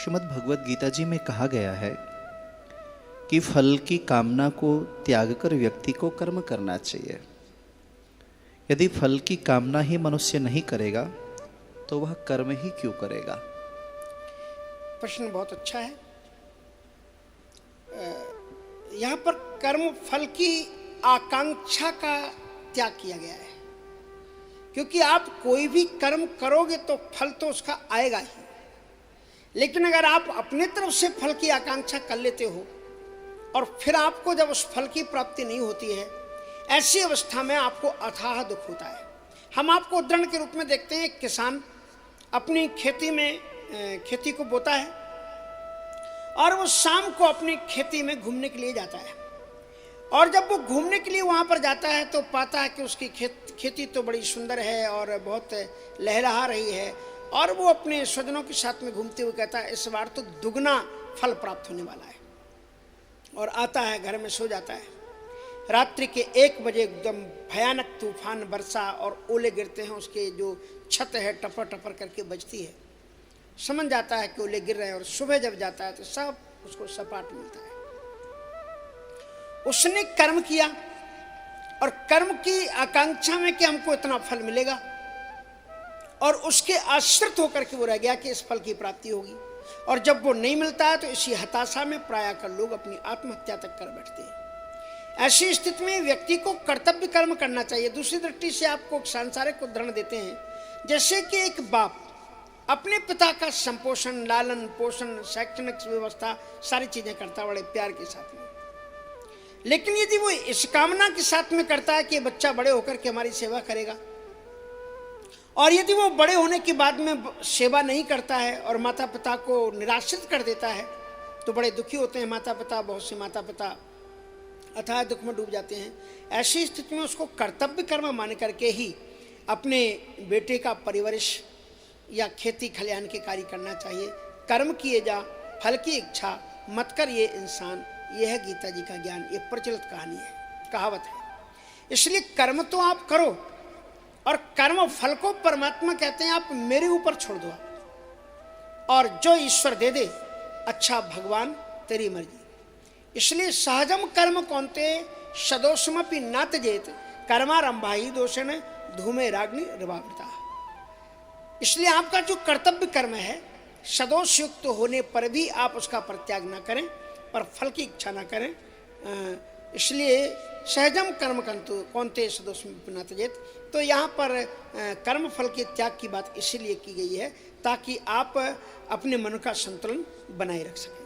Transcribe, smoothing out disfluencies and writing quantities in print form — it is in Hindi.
श्रीमद् भगवद गीता जी में कहा गया है कि फल की कामना को त्याग कर व्यक्ति को कर्म करना चाहिए। यदि फल की कामना ही मनुष्य नहीं करेगा तो वह कर्म ही क्यों करेगा? प्रश्न बहुत अच्छा है। यहाँ पर कर्म फल की आकांक्षा का त्याग किया गया है, क्योंकि आप कोई भी कर्म करोगे तो फल तो उसका आएगा ही। लेकिन अगर आप अपने तरफ से फल की आकांक्षा कर लेते हो और फिर आपको जब उस फल की प्राप्ति नहीं होती है, ऐसी अवस्था में आपको अथाह दुख होता है। हम आपको उदाहरण के रूप में देखते हैं, एक किसान अपनी खेती में खेती को बोता है और वो शाम को अपनी खेती में घूमने के लिए जाता है। और जब वो घूमने के लिए वहाँ पर जाता है तो पाता है कि उसकी खेती तो बड़ी सुंदर है और बहुत लहलहा रही है, और वो अपने स्वजनों के साथ में घूमते हुए कहता है इस बार तो दुगना फल प्राप्त होने वाला है। और आता है, घर में सो जाता है। रात्रि के 1 बजे एकदम भयानक तूफान, वर्षा और ओले गिरते हैं। उसके जो छत है टपर टपर करके बजती है। समझ जाता है कि ओले गिर रहे हैं, और सुबह जब जाता है तो सब उसको सपाट मिलता है। उसने कर्म किया और कर्म की आकांक्षा में कि हमको इतना फल मिलेगा, और उसके आश्रित होकर के वो रह गया कि इस फल की प्राप्ति होगी। और जब वो नहीं मिलता है तो इसी हताशा में प्रायः कर लोग अपनी आत्महत्या तक कर बैठते हैं। ऐसी स्थिति में व्यक्ति को कर्तव्य कर्म करना चाहिए। दूसरी दृष्टि से आपको एक सांसारिक उदाहरण देते हैं, जैसे कि एक बाप अपने पिता का संपोषण, लालन पोषण, शैक्षणिक व्यवस्था सारी चीजें करता बड़े प्यार के साथ में। लेकिन यदि वो इस कामना के साथ में करता है कि बच्चा बड़े होकर के हमारी सेवा करेगा, और यदि वो बड़े होने के बाद में सेवा नहीं करता है और माता पिता को निराश्रित कर देता है, तो बड़े दुखी होते हैं माता पिता। बहुत से माता पिता अथाह दुख में डूब जाते हैं। ऐसी स्थिति में उसको कर्तव्य कर्म मान करके ही अपने बेटे का परिवरिश या खेती खलिहान के कार्य करना चाहिए। कर्म किए जा, फल की इच्छा मत कर ये इंसान। यह है गीता जी का ज्ञान। ये प्रचलित कहानी है, कहावत है। इसलिए कर्म तो आप करो, और कर्म फल को परमात्मा कहते हैं आप मेरे ऊपर छोड़ दो, और जो ईश्वर दे दे अच्छा भगवान तेरी मर्जी। इसलिए सहजम कर्म कौन्ते सदोषमपि न त्यजेत कर्मारंभा ही दोषेण धूमे राग्नि रवावृता। इसलिए आपका जो कर्तव्य कर्म है, सदोष युक्त होने पर भी आप उसका परित्याग ना करें और फल की इच्छा ना करें। इसलिए सहजम कर्म कौन्ते सदोषमपि न त्यजेत। तो यहाँ पर कर्म फल के त्याग की बात इसीलिए की गई है ताकि आप अपने मन का संतुलन बनाए रख सकें।